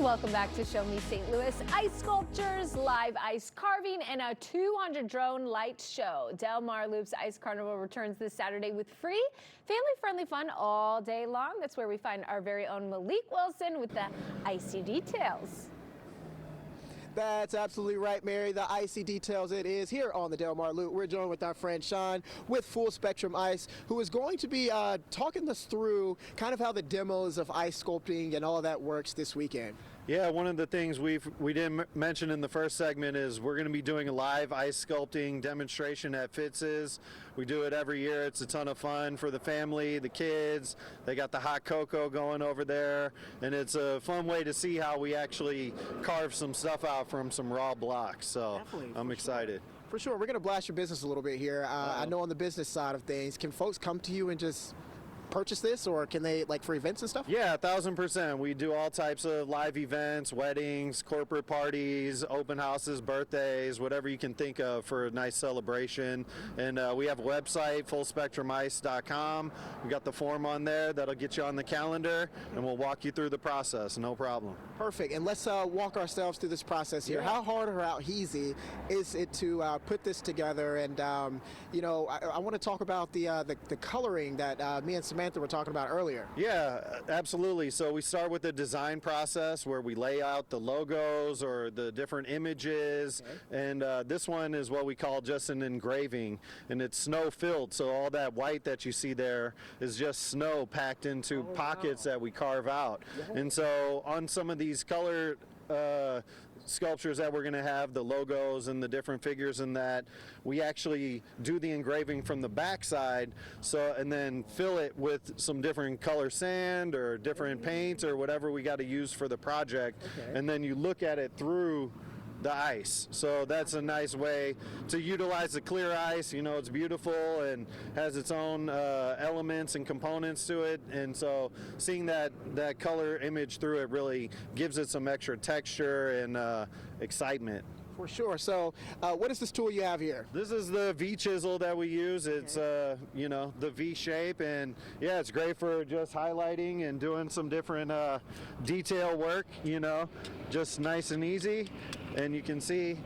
Welcome back to Show Me St. Louis. Ice sculptures, live ice carving, and a 200 drone light show. Delmar Loop's Ice Carnival returns this Saturday with free, family-friendly fun all day long. That's where we find our very own Malik Wilson with the icy details. That's absolutely right, Mary. The icy details it is here on the Delmar Loop. We're joined with our friend Sean with Full Spectrum Ice, who is going to be talking us through kind of how the demos of ice sculpting and all of that works this weekend. Yeah, one of the things we didn't mention in the first segment is we're going to be doing a live ice sculpting demonstration at Fitz's. We do it every year. It's a ton of fun for the family, the kids. They got the hot cocoa going over there, and it's a fun way to see how we actually carve some stuff out from some raw blocks. So I'm excited. For sure. We're going to blast your business a little bit here. I know on the business side of things, can folks come to you and just purchase this, or can they, like, for events and stuff? Yeah, 1,000%. We do all types of live events, weddings, corporate parties, open houses, birthdays, whatever you can think of for a nice celebration. And we have a website, fullspectrumice.com. We got the form on there that'll get you on the calendar, and we'll walk you through the process. No problem. Perfect. And let's walk ourselves through this process here. Yeah. How hard or how easy is it to put this together? And you know, I want to talk about the coloring that me and Samantha were talking about earlier. Yeah, absolutely. So we start with the design process where we lay out the logos or the different images. Okay. And this one is what we call just an engraving, and it's snow filled. So all that white that you see there is just snow packed into pockets that we carve out. Yeah. And so on some of these color sculptures that we're going to have, the logos and the different figures in that, we actually do the engraving from the back side, so, and then fill it with some different color sand or different paints or whatever we got to use for the project. Okay. And then you look at it through the ice. So that's a nice way to utilize the clear ice. You know, it's beautiful and has its own elements and components to it, and so seeing that color image through it really gives it some extra texture and excitement. For sure. So what is this tool you have here? This is the V chisel that we use. It's you know, the V shape, and yeah, it's great for just highlighting and doing some different detail work, you know, just nice and easy. And you can see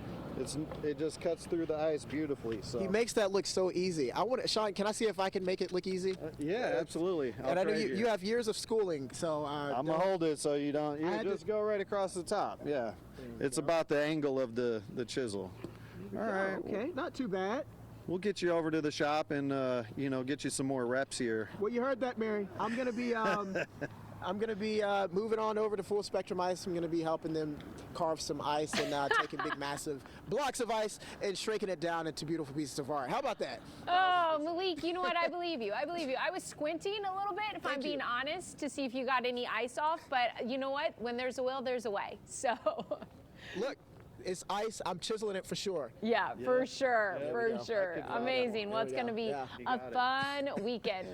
it just cuts through the ice beautifully. So he makes that look so easy. Sean, can I see if I can make it look easy? Yeah, absolutely. And I know you have years of schooling, so I'm gonna hold it so you don't. You just go right across the top. Yeah, it's about the angle of the chisel. All right. Okay, not too bad. We'll get you over to the shop and you know, get you some more reps here. Well, you heard that, Mary. I'm gonna be moving on over to Full Spectrum Ice. I'm going to be helping them carve some ice and taking big, massive blocks of ice and shrinking it down into beautiful pieces of art. How about that? Oh, Malik, you know what? I believe you. I believe you. I was squinting a little bit, if I'm being honest, to see if you got any ice off. But you know what? When there's a will, there's a way. So look. It's ice. I'm chiseling it for sure. Yeah, for sure, for sure. Amazing. Well, it's going to be a fun weekend.